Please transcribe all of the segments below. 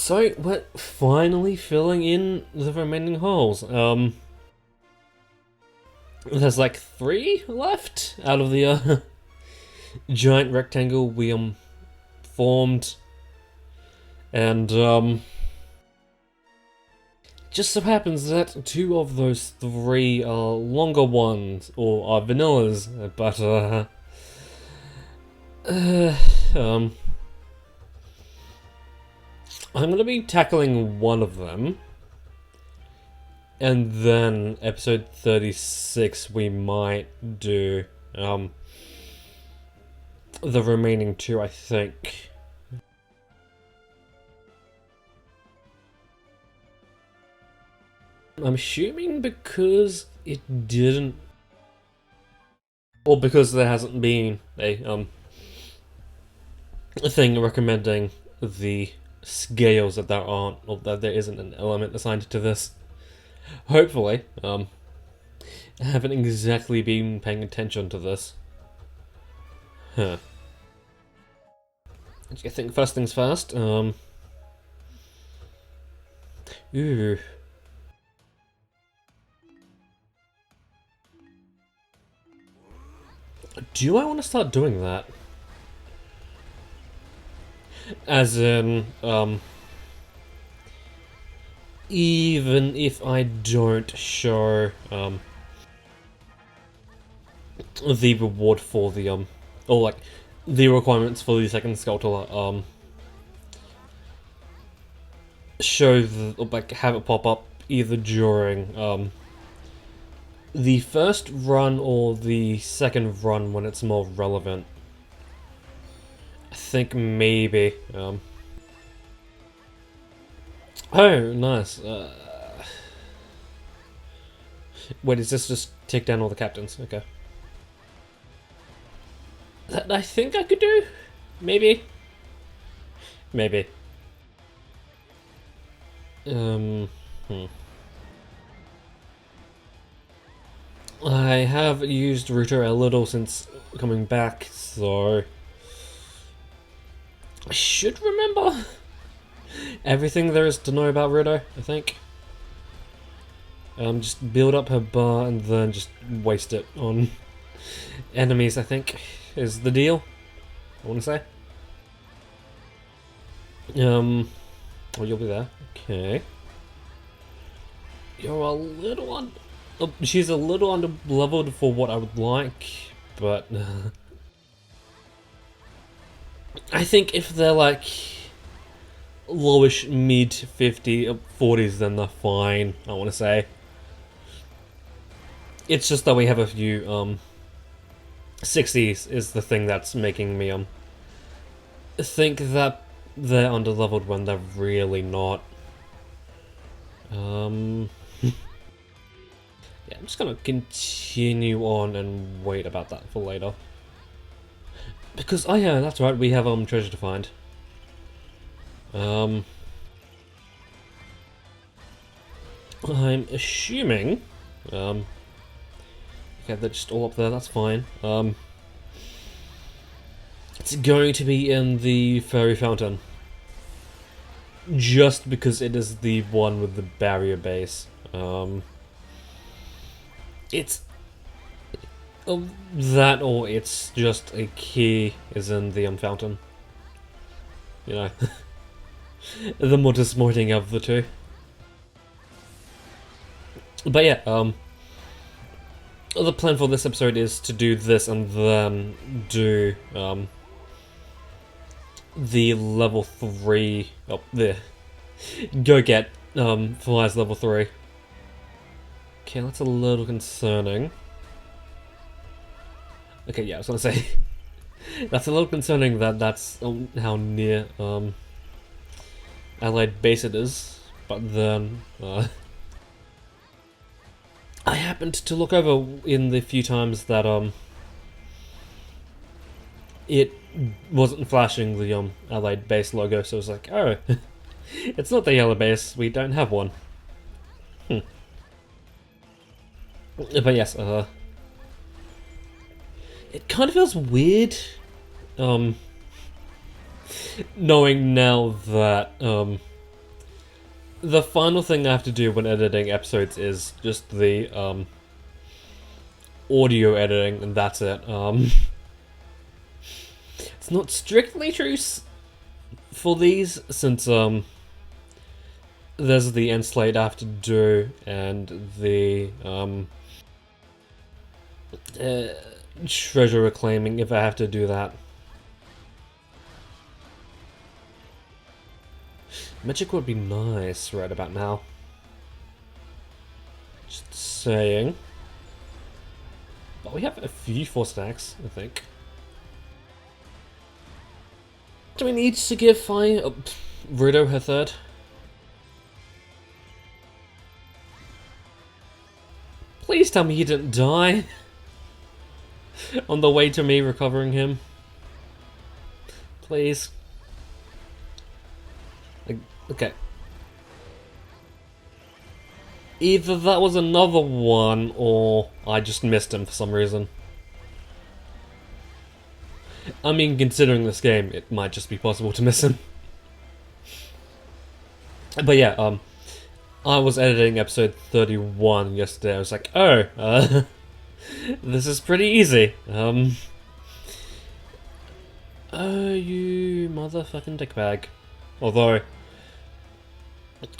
So we're finally filling in the remaining holes. There's like 3 left out of the giant rectangle we formed, and just so happens that 2 of those 3 are longer ones, or are vanillas, but I'm gonna be tackling one of them, and then episode 36 we might do the remaining 2, I think. I'm assuming because it didn't, or because there hasn't been a thing recommending the scales, that there aren't, or that there isn't an element assigned to this. Hopefully, I haven't exactly been paying attention to this. Huh. I think first things first, ooh. Do I want to start doing that? As in, even if I don't show, the reward for the, or like, the requirements for the second sculptor, show the, or like, have it pop up either during, the first run or the second run when it's more relevant. I think maybe, oh, nice. Wait, is this just take down all the captains? Okay. That I think I could do? Maybe? Maybe. I have used Router a little since coming back, so I should remember everything there is to know about Router, I think. Just build up her bar and then just waste it on enemies, I think, is the deal, I want to say. Oh, you'll be there. Okay. You're a little she's a little under-leveled for what I would like, but I think if they're like lowish mid 40s, then they're fine, I want to say. It's just that we have a few 60s is the thing that's making me think that they're under-leveled when they're really not. Yeah, I'm just gonna continue on and wait about that for later. Because, oh yeah, that's right, we have treasure to find. I'm assuming, okay, they're just all up there, that's fine. It's going to be in the fairy fountain. Just because it is the one with the barrier base. It's that, or it's just a key is in the fountain. You know, the more disappointing of the two. But yeah, the plan for this episode is to do this and then do the level 3. Oh, there. Go get Fly's level 3. Okay, that's a little concerning. Okay, yeah, I was gonna say that's a little concerning that that's how near Allied base it is, but then I happened to look over in the few times that it wasn't flashing the Allied base logo, so I was like, oh, it's not the yellow base, we don't have one. But yes, it kind of feels weird, knowing now that the final thing I have to do when editing episodes is just the audio editing, and that's it. It's not strictly true for these, since there's the end slate I have to do, and the treasure reclaiming if I have to do that. Magic would be nice right about now. Just saying. But we have a few 4 stacks, I think. Do we need to give Rudo her third? Please tell me he didn't die on the way to me recovering him. Please. Okay. Either that was another one, or I just missed him for some reason. I mean, considering this game, it might just be possible to miss him. But yeah, I was editing episode 31 yesterday. I was like, oh, this is pretty easy. Oh, you motherfucking dickbag. Although,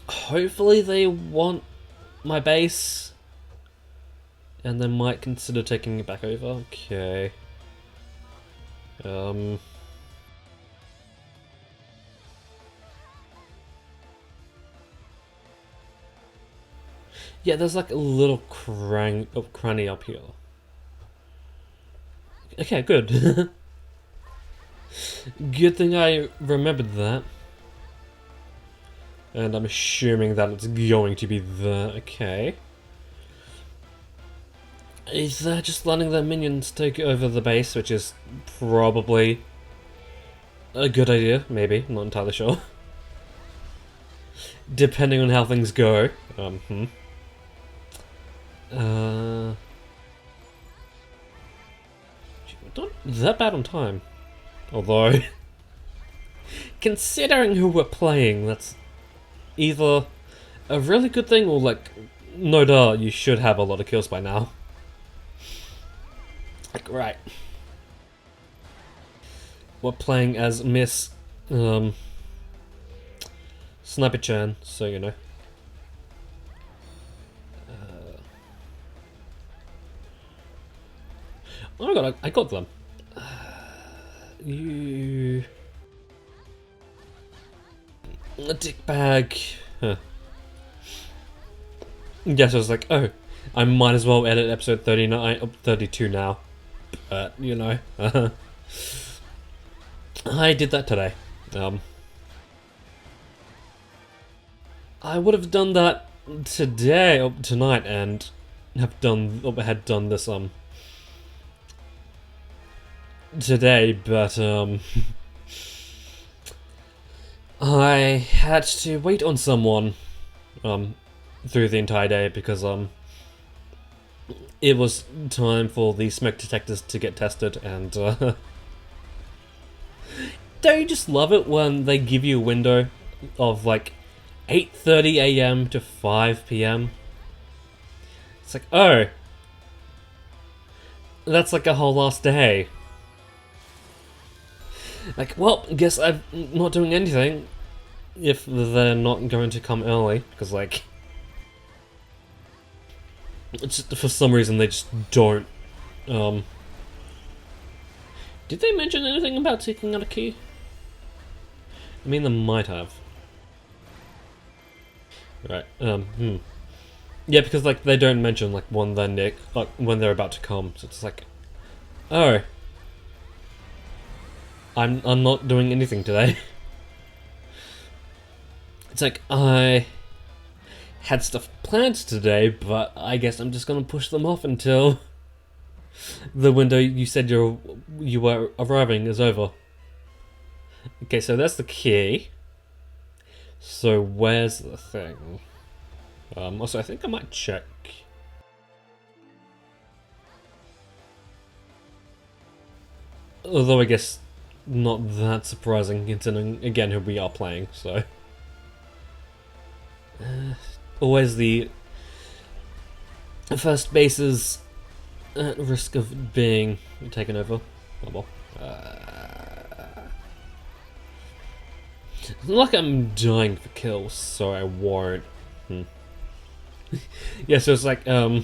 hopefully they want my base, and they might consider taking it back over. Okay. Yeah, there's like a little cranny up here. Okay, good. Good thing I remembered that. And I'm assuming that it's going to be there. Okay. Is that just letting their minions take over the base, which is probably a good idea? Maybe, I'm not entirely sure. Depending on how things go. We're not that bad on time. Although, considering who we're playing, that's either a really good thing or like, no duh, you should have a lot of kills by now. Like, right. We're playing as Miss Sniper-chan, so you know. Oh my god, I got them. You... A dickbag. Huh. Yes, I was like, oh, I might as well edit episode 32 now. But, you know. I did that today. I would have done that today, or tonight, and had done this, today, but, I had to wait on someone, through the entire day because, it was time for the smoke detectors to get tested, and, don't you just love it when they give you a window of, like, 8:30 AM to 5 PM? It's like, oh, that's like a whole last day. Like, well, I guess I'm not doing anything if they're not going to come early, because, like, it's just, for some reason they just don't. Did they mention anything about taking out a key? I mean, they might have. Right, yeah, because, like, they don't mention, like, when they're about to come, so it's like, oh, I'm not doing anything today. It's like, I had stuff planned today, but I guess I'm just gonna push them off until the window you said you were arriving is over. Okay, so that's the key. So where's the thing? Also, I think I might check. Although I guess not that surprising, considering again who we are playing. So Always the first base is at risk of being taken over. Oh well. It's not like I'm dying for kills, so I won't. Yeah, so it's like, I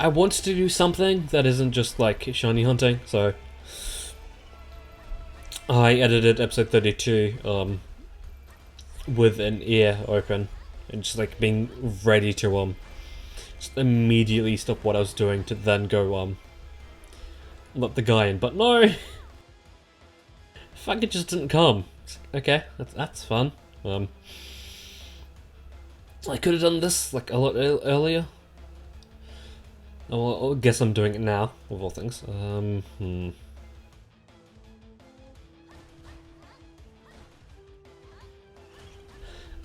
want to do something that isn't just like shiny hunting, so I edited episode 32 with an ear open and just like being ready to just immediately stop what I was doing to then go let the guy in. But no, fuck, it just didn't come. Okay, that's fun. I could have done this like a lot earlier. Oh, well, I guess I'm doing it now, of all things.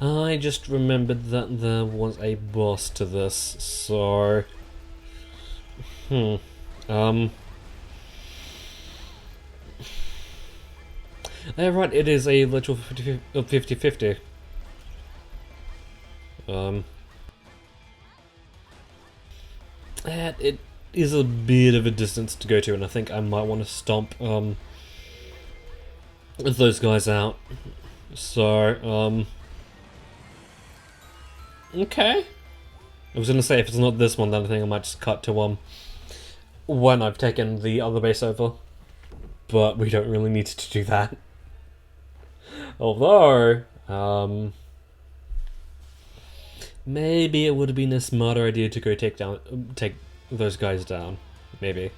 I just remembered that there was a boss to this, so... Yeah, right, it is a literal 50-50. It is a bit of a distance to go to, and I think I might want to stomp those guys out. So, okay. I was gonna say, if it's not this one, then I think I might just cut to when I've taken the other base over. But we don't really need to do that. Although, maybe it would have been a smarter idea to go take those guys down. Maybe.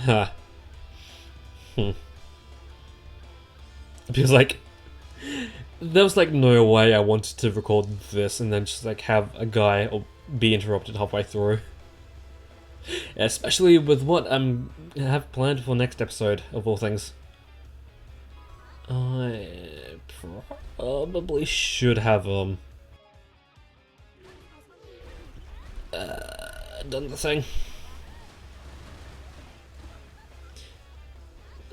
Ha. Because like, there was like no way I wanted to record this and then just like have a guy or be interrupted halfway through. Especially with what I have planned for next episode, of all things. I probably should have done the thing.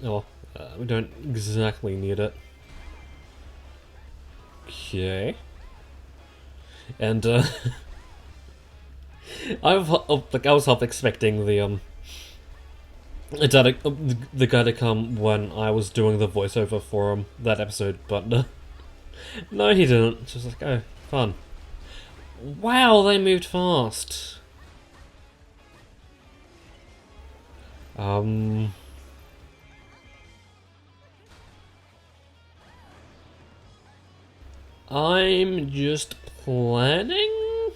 Oh, we don't exactly need it. Okay. And I was half expecting the guy to come when I was doing the voiceover for that episode, but no, he didn't. It's just like, oh, fun. Wow, they moved fast. I'm just planning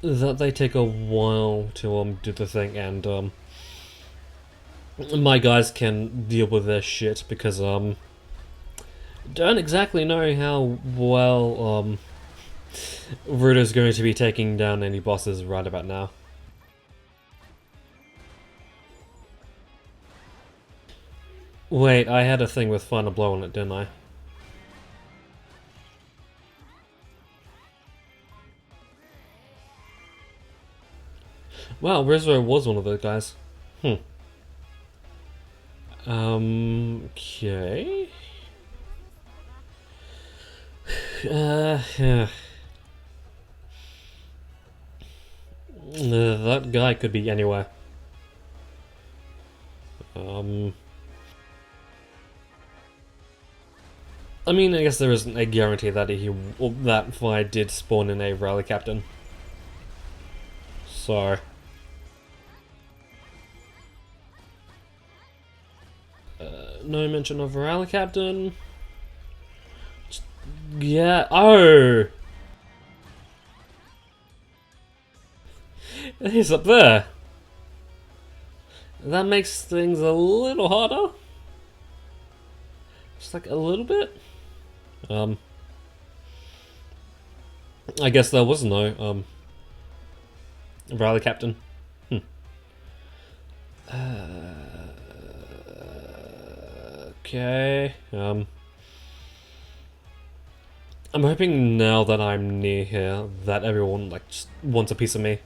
that they take a while to do the thing, and my guys can deal with their shit because don't exactly know how well Rudo's going to be taking down any bosses right about now. Wait, I had a thing with Final Blow on it, didn't I? Wow, Rizzo was one of those guys. Okay. Yeah. That guy could be anywhere. I mean, I guess there isn't a guarantee that that fight did spawn in a rally captain. So, no mention of rally captain. Yeah. Oh, he's up there. That makes things a little harder. Just like a little bit. I guess there was no rally captain. Okay. I'm hoping now that I'm near here that everyone like just wants a piece of me.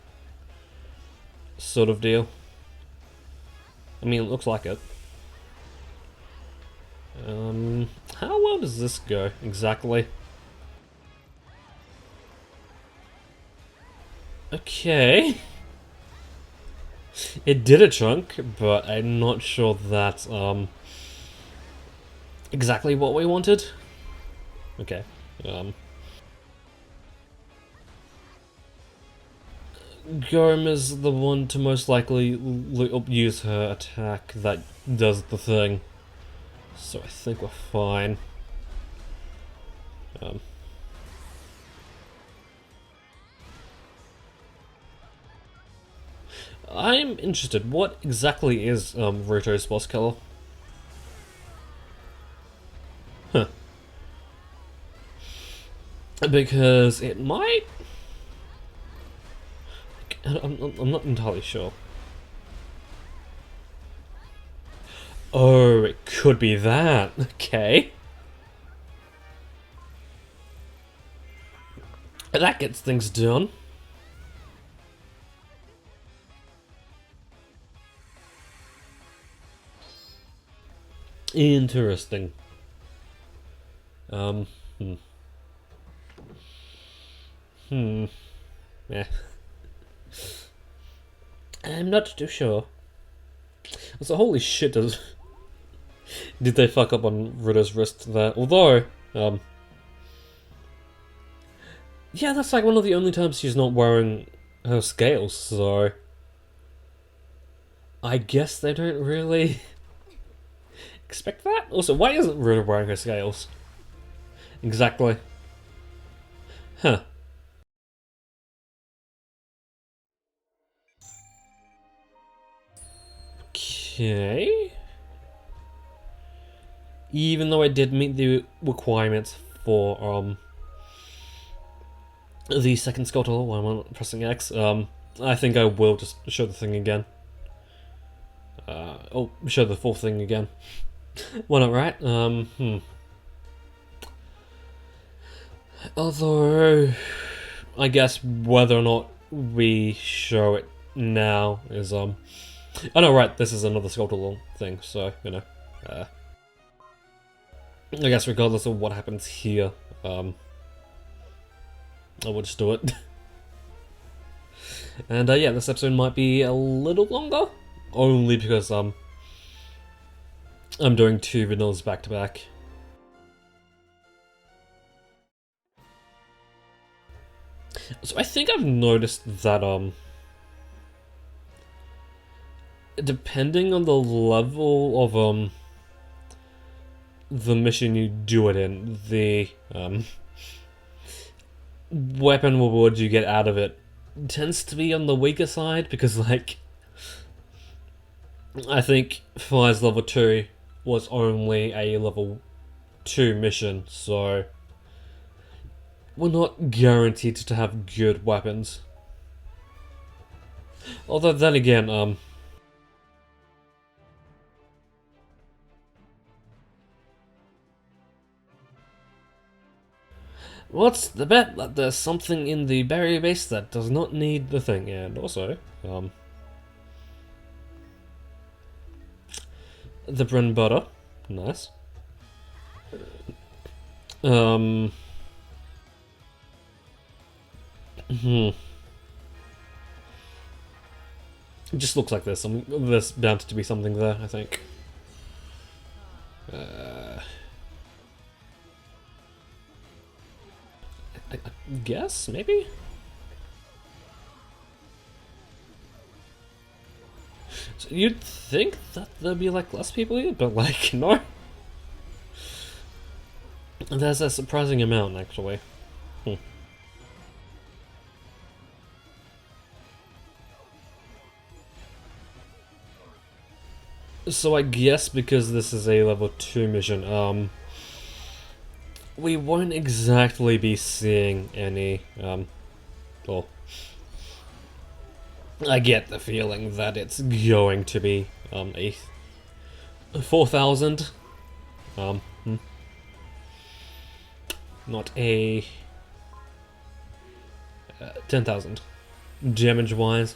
Sort of deal. I mean, it looks like it. how does this go exactly? Okay. It did a chunk, but I'm not sure that's exactly what we wanted. Okay. Gorm is the one to most likely use her attack that does the thing. So I think we're fine. I'm interested. What exactly is Ruto's boss killer? Huh. Because it might. I'm not entirely sure. Oh, it could be that. Okay. That gets things done. Interesting. Um. Hmm. Yeah. I'm not too sure. So holy shit, did they fuck up on Ruto's wrist there? Although, yeah, that's like one of the only times she's not wearing her scales, so I guess they don't really expect that. Also, why isn't Ruto wearing her scales? Exactly. Huh. Okay. Even though I did meet the requirements for the second scuttle while I'm pressing X, I think I will just show the thing again. Show the full thing again. Why not, right? Although, I guess whether or not we show it now is oh no, right, this is another sculptural thing, so I guess regardless of what happens here, I will just do it. And yeah, this episode might be a little longer, only because I'm doing 2 vanillas back to back. So I think I've noticed that depending on the level of the mission you do it in, the weapon reward you get out of it tends to be on the weaker side, because like I think Fire's level 2 was only a level 2 mission, so we're not guaranteed to have good weapons. Although then again, what's the bet that there's something in the barrier base that does not need the thing? And also, the bread and butter, nice. Hmm. It just looks like there's bound to be something there, I think. I guess, maybe? So you'd think that there'd be like less people here, but like, no. There's a surprising amount, actually. So I guess because this is a level 2 mission, we won't exactly be seeing any, well, I get the feeling that it's going to be, a 4,000, not a 10,000 damage-wise,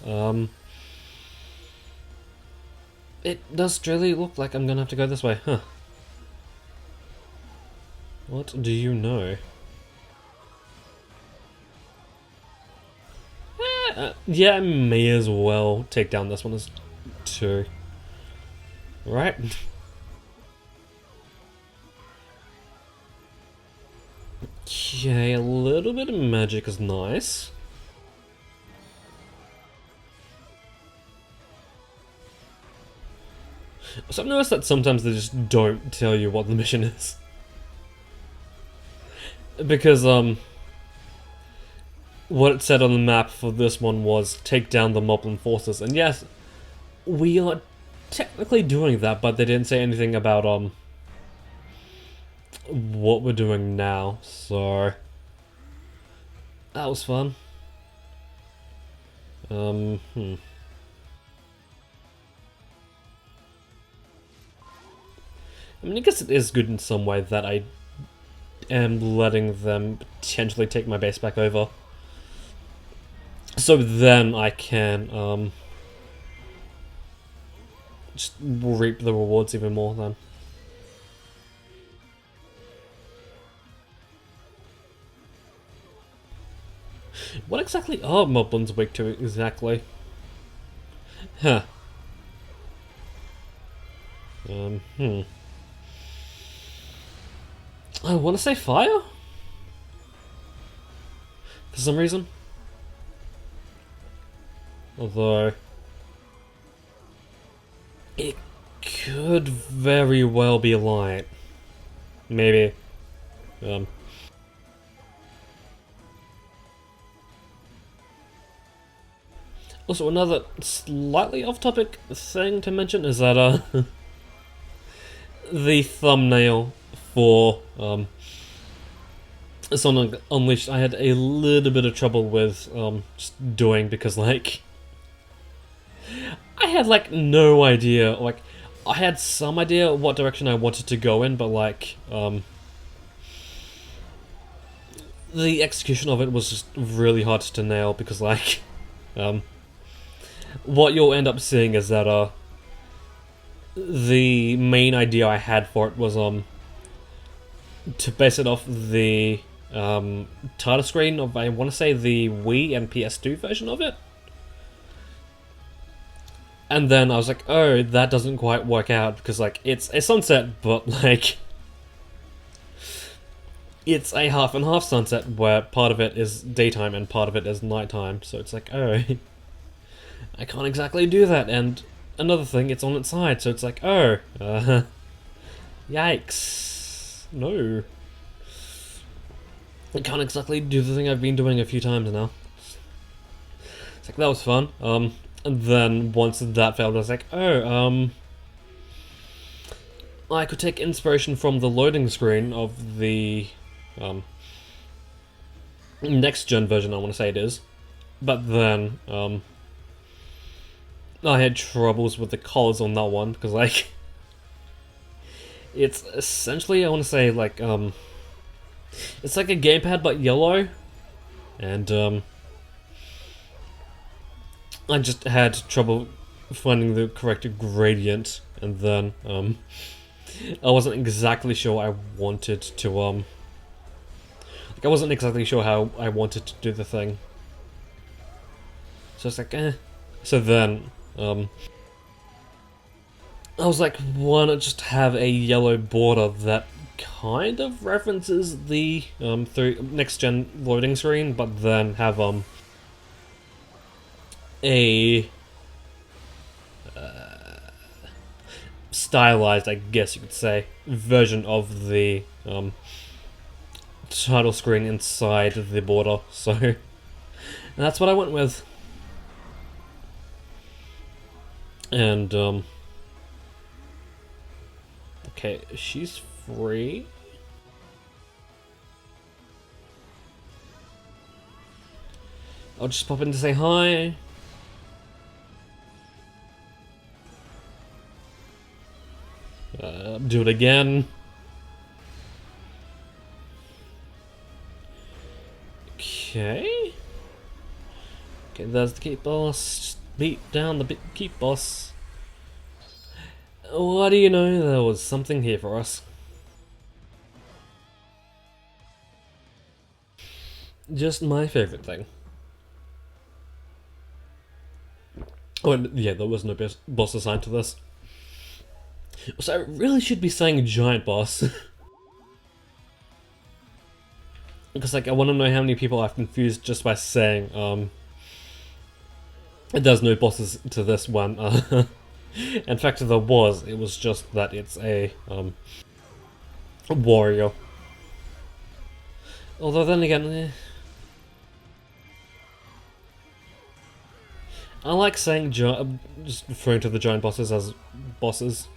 it does really look like I'm gonna have to go this way, huh. What do you know? Yeah, I may as well take down this one as 2. Right? Okay, a little bit of magic is nice. So I've noticed that sometimes they just don't tell you what the mission is. Because, what it said on the map for this one was take down the Moblin forces. And yes, we are technically doing that, but they didn't say anything about, what we're doing now, so that was fun. I mean, I guess it is good in some way that I am letting them potentially take my base back over. So then I can, just reap the rewards even more then. What exactly are Moblins weak to exactly? Huh. I want to say fire? For some reason. Although it could very well be light. Maybe. Also, another slightly off-topic thing to mention is that the thumbnail for Sonic Unleashed I had a little bit of trouble with just doing because like I had like no idea, like I had some idea what direction I wanted to go in, but like the execution of it was just really hard to nail because like what you'll end up seeing is that the main idea I had for it was to base it off the title screen of, I want to say, the Wii and PS2 version of it. And then I was like, oh, that doesn't quite work out because like it's a sunset, but like it's a half and half sunset where part of it is daytime and part of it is nighttime. So it's like, oh, I can't exactly do that. And another thing, it's on its side, so it's like, oh, yikes, no. I can't exactly do the thing I've been doing a few times now. It's like, that was fun. And then once that failed, I was like, oh, I could take inspiration from the loading screen of the next gen version, I want to say it is. But then I had troubles with the colors on that one because like it's essentially, I want to say, like it's like a gamepad but yellow, and I just had trouble finding the correct gradient, and then I wasn't exactly sure I wanted to like I wasn't exactly sure how I wanted to do the thing. So it's like, eh. So then I was like, why not just have a yellow border that kind of references the through next gen loading screen, but then have a stylized, I guess you could say, version of the title screen inside the border. So and that's what I went with. And okay, she's free. I'll just pop in to say hi. Do it again. Okay. Okay, there's the keep boss. Just beat down the keep boss. What do you know? There was something here for us. just my favourite thing. Oh, and yeah, there was no boss assigned to this. So I really should be saying giant boss. Because, like, I want to know how many people I've confused just by saying, there's no bosses to this one. In fact, there was. It was just that it's a warrior. Although then again, I like saying just referring to the giant bosses as bosses.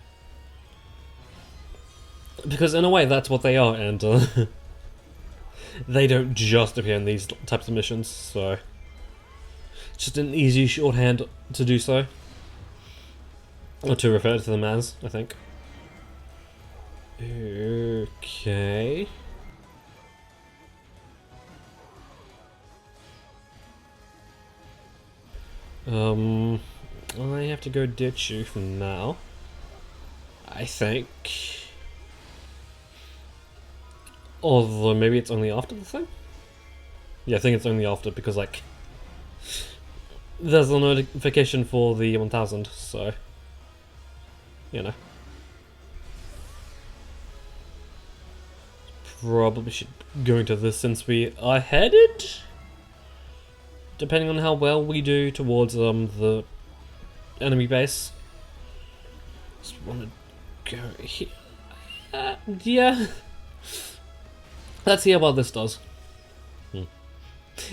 Because in a way, that's what they are, and they don't just appear in these types of missions, so it's just an easy shorthand to do so. Or to refer to them as, I think. Okay. I have to go ditch you for now. I think. Although maybe it's only after the thing? Yeah, I think it's only after because, like, there's a notification for the 1000, so, you know. Probably should go into this since we are headed, depending on how well we do towards the enemy base. Just want to go here. Yeah. Let's see how well this does.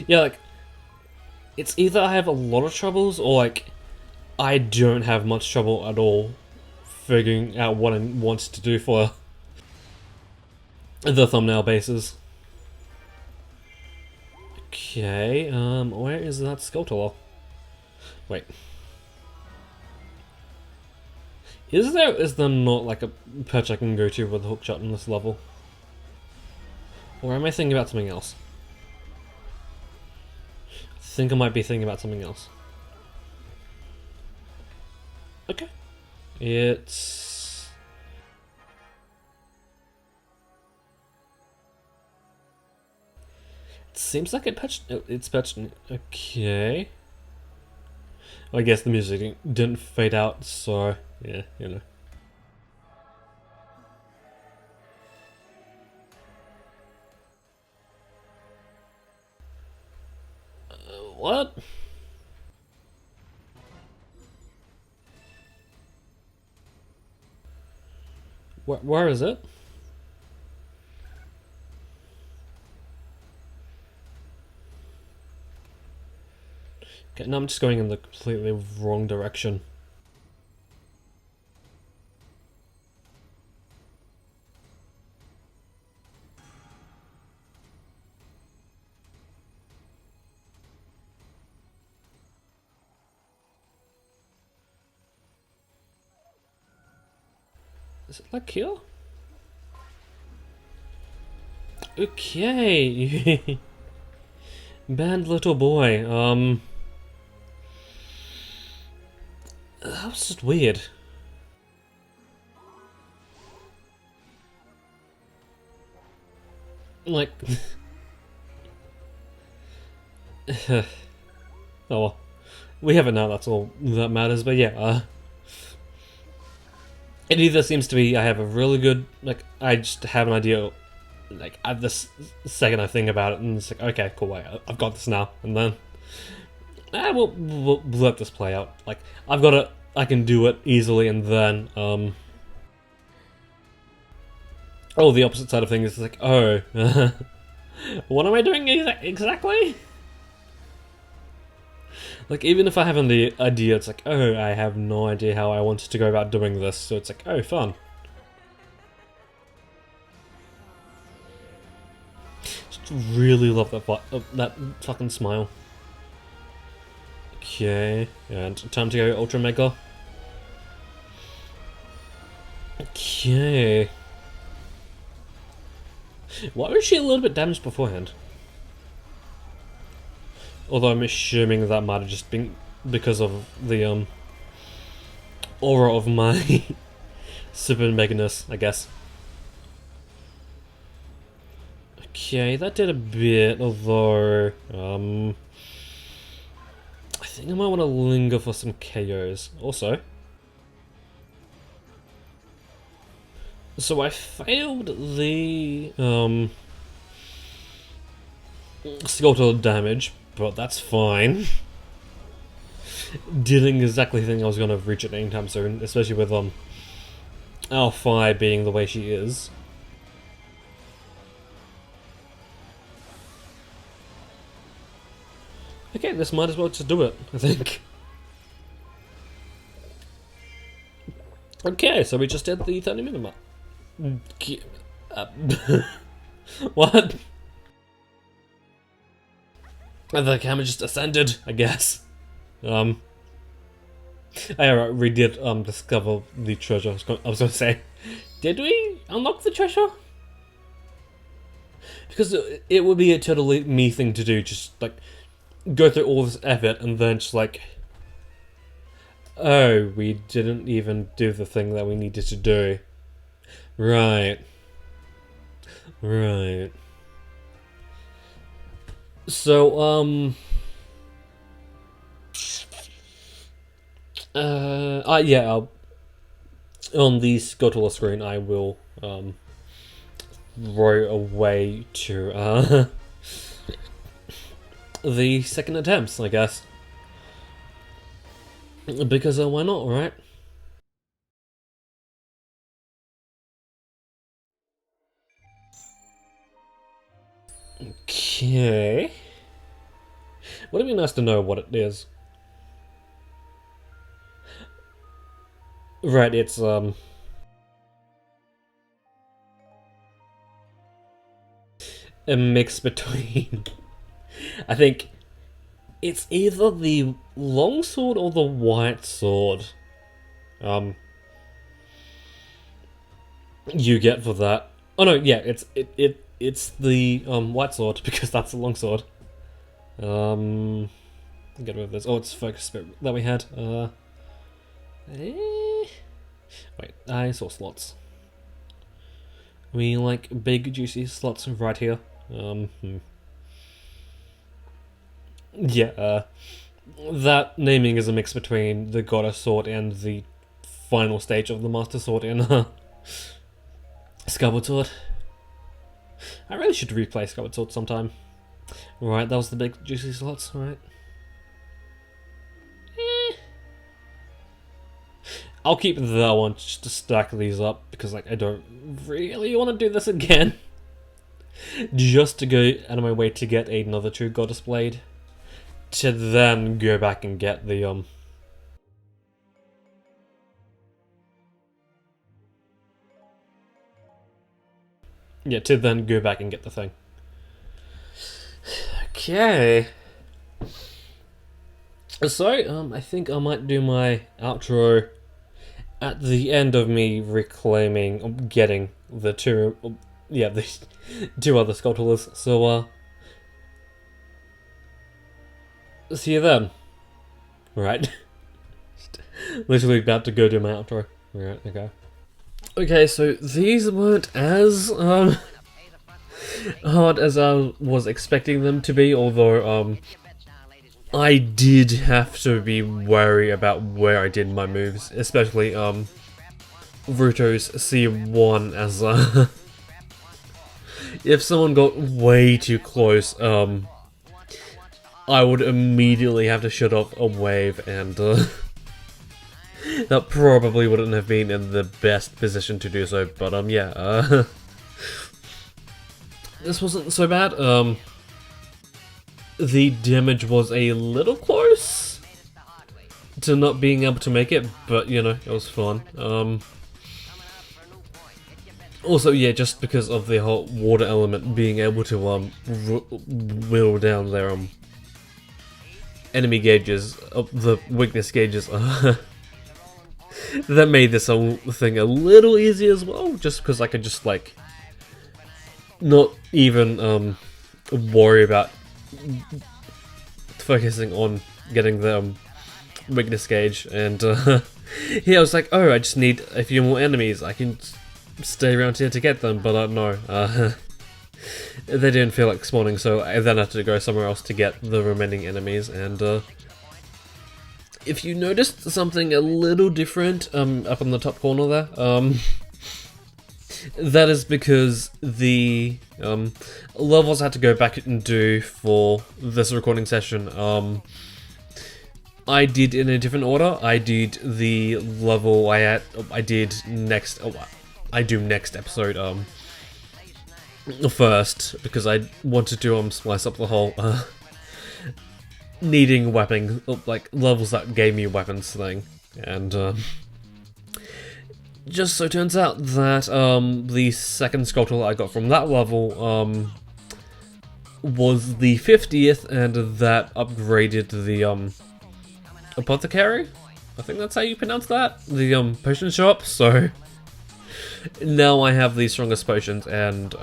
Yeah, like, it's either I have a lot of troubles or, like, I don't have much trouble at all figuring out what I want to do for the thumbnail bases. Okay, where is that Skulltula? Wait. Is there not, like, a perch I can go to with a hookshot on this level? Or am I thinking about something else? I think I might be thinking about something else. Okay. It seems like it's patched. Okay. I guess the music didn't fade out, so yeah, you know. What? Where is it? Okay, now I'm just going in the completely wrong direction. Is it like here? Okay. Bad little boy. That was just weird. Like... oh well. We have it now, that's all that matters, but yeah, it either seems to be I have a really good, like, I just have an idea, like, at this second I think about it, and it's like, okay, cool, I've got this now, and then, we'll let this play out. Like, I've got it, I can do it easily, and then, oh, the opposite side of things is like, oh, what am I doing exactly? Like, even if I have an idea, it's like, oh, I have no idea how I wanted to go about doing this, so it's like, oh, fun. Just really love that fucking smile. Okay, and time to go Ultra Mega. Okay. Why was she a little bit damaged beforehand? Although I'm assuming that might have just been because of the aura of my super meganess, I guess. Okay, that did a bit, although, I think I might want to linger for some KOs. Also, so I failed the, skeletal damage, but that's fine. Didn't exactly think I was gonna reach it anytime soon, especially with, L5 being the way she is. Okay, this might as well just do it, I think. Okay, so we just did the 30-minute mark. What? The camera just ascended, I guess. I already did discover the treasure. I was gonna say, did we unlock the treasure? Because it would be a totally me thing to do, just like go through all this effort and then just like, oh, we didn't even do the thing that we needed to do. Right. Right. So, yeah, on the scuttle screen I will, row away to, the second attempts, I guess. Because, why not, right? Okay. Would it be nice to know what it is? Right, it's, a mix between... I think it's either the long sword or the white sword. You get for that. Oh no, yeah, it's the white sword because that's the long sword. Get rid of this. Oh, it's focus spirit that we had. Wait, I saw slots. We like big juicy slots right here. Yeah, that naming is a mix between the goddess sword and the final stage of the master sword in Skyward Sword. I really should replay Skyward Sword sometime. Right, that was the big juicy slots, right? I'll keep that one just to stack these up because like I don't really want to do this again. Just to go out of my way to get another true goddess blade. To then go back and get the yeah, to then go back and get the thing. Okay. So, I think I might do my outro at the end of me reclaiming, getting the two, yeah, the two other sculptors. So, see you then. Right. Literally about to go do my outro. Right, okay. Okay, so these weren't as, hard as I was expecting them to be, although, I did have to be wary about where I did my moves, especially, Ruto's C1 as, if someone got way too close, I would immediately have to shut off a wave, and, that probably wouldn't have been in the best position to do so, but, yeah, this wasn't so bad, the damage was a little close to not being able to make it, but, you know, it was fun, also, yeah, just because of the whole water element being able to, whittle down their, enemy gauges, the weakness gauges, that made this whole thing a little easier as well, just because I could just, like, not even, worry about focusing on getting the, weakness gauge, and, yeah, I was like, oh, I just need a few more enemies, I can stay around here to get them, but, no, they didn't feel like spawning, so I then had to go somewhere else to get the remaining enemies. And if you noticed something a little different up in the top corner there, that is because the levels I had to go back and do for this recording session, I did in a different order. I did the level I do next episode first, because I wanted to splice up the whole needing weapon, like levels that gave me weapons thing. And just so turns out that the second sculpture I got from that level was the 50th, and that upgraded the apothecary? I think that's how you pronounce that? The potion shop. So now I have the strongest potions, and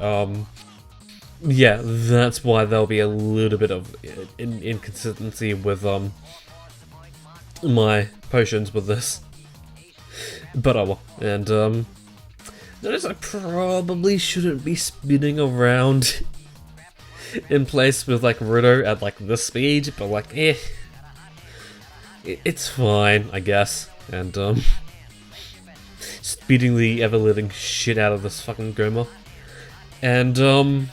yeah, that's why there'll be a little bit of inconsistency with my potions with this. But oh well. And notice I probably shouldn't be spinning around in place with like Rudo at like this speed, but like it's fine, I guess. And speeding the ever-living shit out of this fucking Goma. And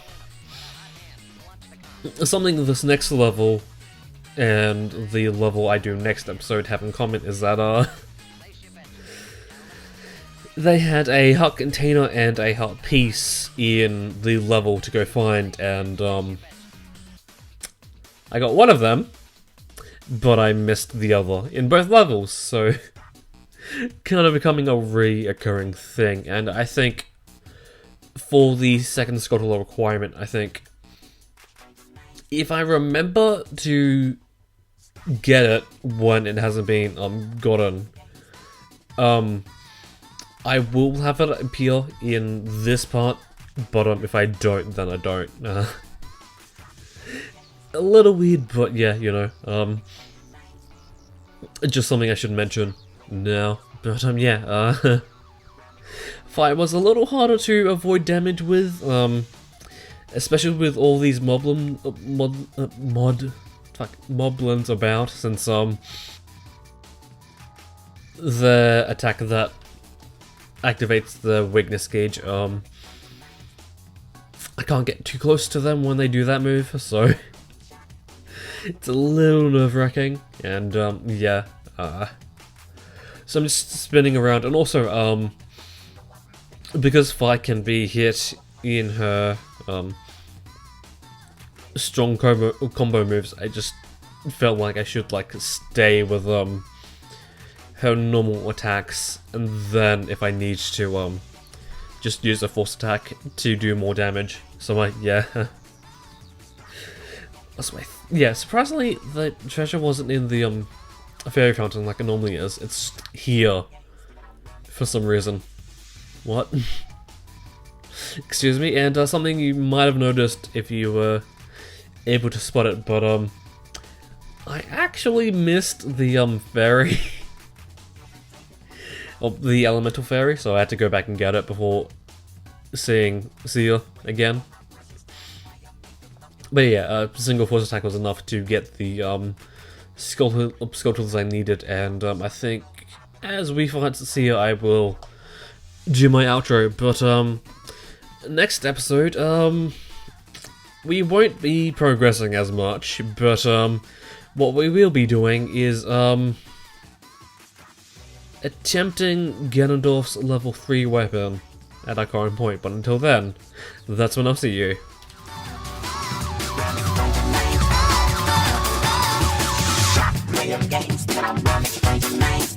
something this next level and the level I do next episode have in common is that they had a heart container and a heart piece in the level to go find, and I got one of them, but I missed the other in both levels, so kind of becoming a reoccurring thing. And I think for the second sculptural requirement, I think if I remember to get it when it hasn't been gotten, I will have it appear in this part, but if I don't, then I don't. A little weird, but yeah, you know, just something I should mention now. But yeah, fight was a little harder to avoid damage with, especially with all these moblins about, since the attack that activates the weakness gauge, I can't get too close to them when they do that move, so it's a little nerve-wracking. And yeah, so I'm just spinning around, and also because Fi can be hit in her strong combo moves, I just felt like I should like stay with her normal attacks, and then if I need to just use a force attack to do more damage. So yeah. Yeah, surprisingly the treasure wasn't in the fairy fountain like it normally is. It's here for some reason. What? Excuse me. And something you might have noticed if you were able to spot it, but I actually missed the fairy. Of the elemental fairy, so I had to go back and get it before seeing her again. But yeah, a single force attack was enough to get the sculptures I needed, and I think as we find Sia, I will do my outro. But next episode, we won't be progressing as much, but what we will be doing is attempting Ganondorf's level 3 weapon at our current point. But until then, that's when I'll see you. Games that I'm running,